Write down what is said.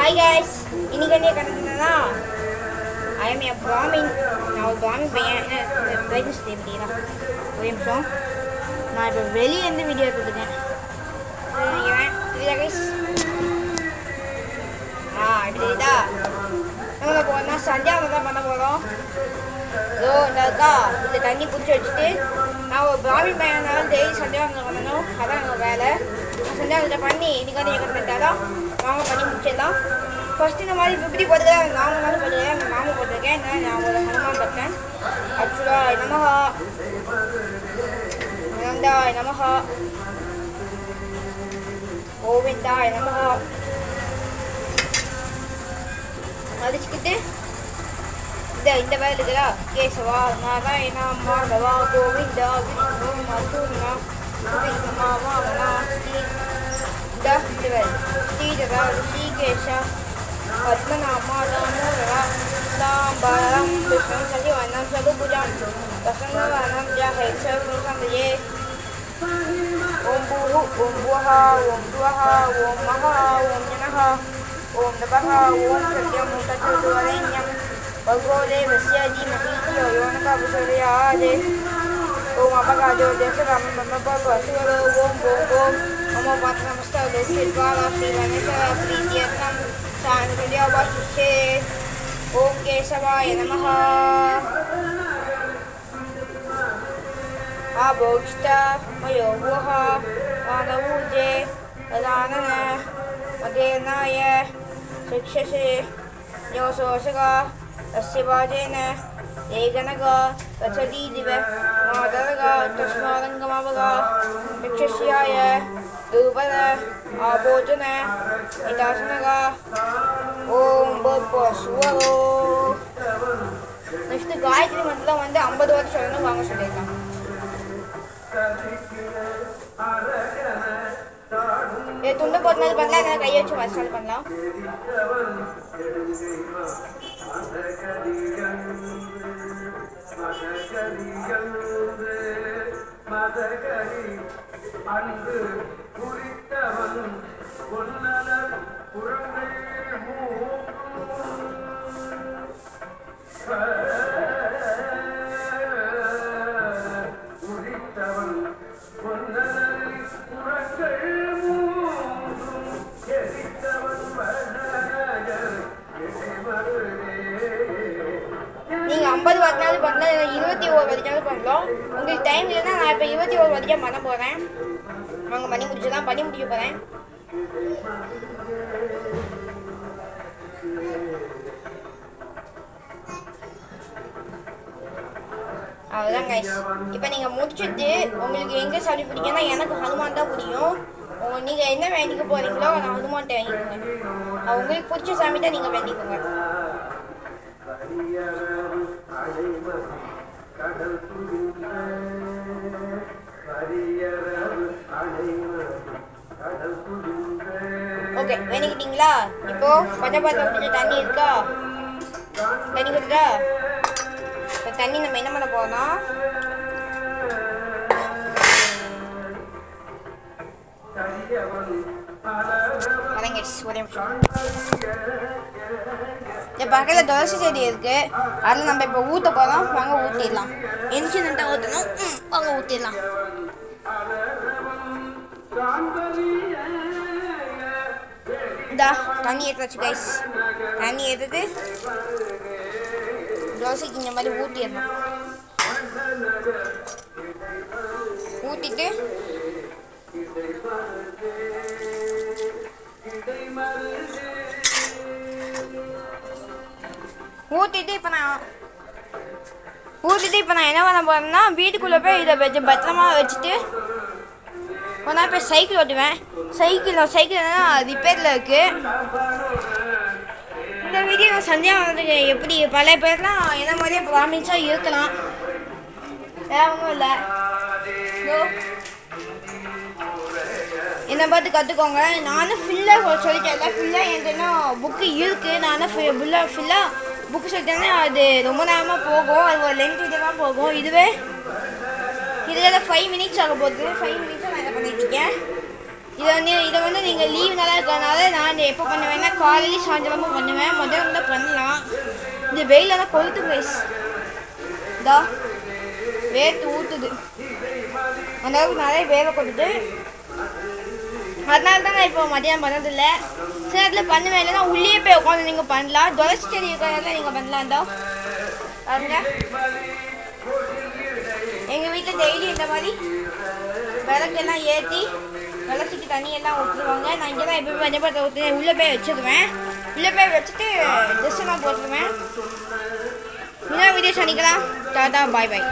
Hi guys, இன்னைக்கு என்ன கண்டனா I M A Brahmin. நான் ஒரு பிராமின் பையன். கைஸ் தெரியுதா? ஒரு நிமிஷம், நான் இப்போ வெளியே இருந்து வீடியோ எடுத்துருக்கேன். தெரியுதா கைஸ்? இப்படி தெரியுதா? நம்ம போனால் சந்தியாவை தான் பண்ண போகிறோம். இதோ இந்த இருக்கா, இந்த தண்ணி பிடிச்சி வச்சுட்டு நான் ஒரு பிராமின் பையனாலும் டெய்லி சந்தியாவந்தம் பண்ணணும். அதான் எங்கள் வேலை. சந்தியாவந்தத்தை பண்ணி இன்னைக்கு வந்து எங்கள் கட்டாதான் வாங்க பண்ணி முடிச்சிடலாம். ஃபஸ்ட்டு இந்த மாதிரி இப்படி போட்டுக்கிறேன். நாம மாதிரி போட்டுக்கிறேன். அந்த நாம போட்டிருக்கேன். நான் ஒரு ஹனுமான் பக்தன். அச்சுராய் நமஹா, அனந்தாய் நமஹா, கோவிந்தாய் நமஹா. மதிச்சுக்கிட்டு இந்த வேலை இருக்குதா, கேசவா நாராயணா மாதவா கோவிந்தா விஷ்ணு மதுனா கோவிந்தமா வாமனா ஸ்ரீதரா ரிஷிகேஷா பத்மநாமா தாமோதரா சாம்பரம் கிருஷ்ணம் சதிவனம் சதுபுஜம் வசந்தவனம் ஜாஹை சர்வசந்தயே. ஓம் பூஹு ஓம் புவஹா ஓம் துவஹா ஓம் மஹா ஓம் ஜனஹா ஓம் தபஹா ஓம் சத்யம் தத்துவரேண்யம் भगवो देवस्य धीमहि धियो यो न प्रचोदयात्. ओम अपगाजो देशराम मम पवसुरो ओम ओम मम पात्रमस्तौ श्रीद्वारा श्रीगणेशः प्रीत्यर्थं शान्तिर्यवशिष्ये. ओम केशवाय नमः. आभोक्ष्ट मयो भुवः मानवूजे तदानन मदेनाय शिक्षसे योषोषगा तस्य वाजेन एकनगा तथदीदिव मातरगा तस्मादङ्गमवगा रक्षस्याय दुर्बल आभोजन इतासनगा ओम बपसुवरो. நெக்ஸ்ட்டு காயத்ரி மந்திரம் வந்து 50 வாட்டி சொல்லணும். வாங்க சொல்லிடலாம். துண்டு போட்டுனது பண்ணலாம், எதனா கையை வச்சு மசால் பண்ணலாம். அன்பு குறித்தவன் பொன்னலர் புறங்கள் குறித்தவன் பொன்னலர் புறங்கள் நீங்கள் 50 வாட்டினாலும் பண்ணலாம், 21 வரைக்கும் பண்ணலாம். உங்களுக்கு டைம் இல்லைன்னா நான் இப்போ 21 வரைக்கும் பண்ண போகிறேன். அவங்க பண்ணி முடிச்சுதான் பண்ணி முடிக்க போகிறேன். அவ்வளோதான் கைஸ். இப்போ நீங்கள் முடிச்சுட்டு உங்களுக்கு எங்கே சாமி பிடிக்குன்னா எனக்கு ஹனுமான் தான் பிடிக்கும். நீங்கள் என்ன வேண்டிக்க போகிறீங்களோ நான் ஹனுமான்ட்ட வேண்டிக்கோங்க. உங்களுக்கு பிடிச்ச சாமி தான் நீங்கள் வேண்டிக்கோங்க. ஓகே, வேண்டிக்கிட்டீங்களா? இப்போ பச்சைப்பாத்திரம் கொஞ்சம் தண்ணி இருக்கா, தண்ணி கொடுத்தா. இப்போ தண்ணி நம்ம என்ன பண்ண போறோம்னா, வரேங்க ஒரே நிமிஷம். இந்த பக்கத்தில் துளசி செடி இருக்கு, அதில் நம்ம இப்போ ஊற்ற போகிறோம். வாங்க ஊற்றிடலாம். இன்சிடென்ட்டாக ஊற்றணும். வாங்க ஊற்றிடலாம். இதா தண்ணி ஏற்றாச்சு கைஸ். தண்ணி ஏற்றுட்டு தோசைக்கு இந்த மாதிரி ஊற்றிடணும். ஊற்றிட்டு இப்போ நான் என்ன பண்ண போகிறேன்னா, வீட்டுக்குள்ளே போய் இதை வச்சு பத்திரமா வச்சுட்டு ஒரு நாள் போய் சைக்கிள் ஓட்டுவேன். சைக்கிள் ரிப்பேரில் இருக்குது. இந்த வீடியோ நான் சந்தியாவந்தத்துக்கு எப்படி பல பேர்லாம் என்ன மாதிரியே ப்ராமிஸாக இருக்கலாம், வேறு ஒன்றும் இல்லை. என்னை பார்த்து கற்றுக்கோங்க. நானும் ஃபுல்லாக சொல்லிட்டேன். ஃபுல்லாக என்கிட்ட புக்கு இருக்குது. நானும் ஃபுல்லாக புக்கு சொல்லிட்டேன்னா அது ரொம்ப நேரமாக போகும். அது ஒரு லென்த் வீடியோவாக போகும். இதுவே இதில் 5 மினிட்ஸ் ஆக போகுது. 5 மினிட்ஸாக நான் இதை பண்ணிட்டுருக்கேன். இதை வந்து நீங்கள் லீவ் நல்லா இருக்கிறதுனால நான் எப்போ பண்ணுவேன்னா காலையிலேயும் சாயந்தரமும் பண்ணுவேன். முதல்ல பண்ணலாம். இந்த வெயில தான் கொளுத்து கைஸ். இதா வேர்த்து ஊற்றுது. அந்தளவுக்கு நிறைய வேலை கொடுத்து அதனால தான் நான் இப்போ மதியானம் பண்ணதில்லை. சில நேரத்தில் பண்ணுவேன். இல்லைன்னா உள்ளே போய் உட்காந்து நீங்கள் பண்ணலாம். துளசி செடி இருக்கிறதால நீங்கள் பண்ணலாம். இதோ பாருங்க, எங்கள் வீட்டில் டெய்லி இந்த மாதிரி விளக்கெல்லாம் ஏற்றி விளச்சிக்கு தண்ணியெல்லாம் ஊற்றுருவாங்க. நான் இங்கே தான் எப்பவுமே மஞ்சள் ஊற்றி உள்ளே போய் வச்சுருவேன். உள்ளே போய் வச்சுட்டு ட்ரெஸ்ஸெல்லாம் போட்டுருவேன். இன்னொரு வீடியோ சந்திக்கலாம். டாடா பாய் பாய்.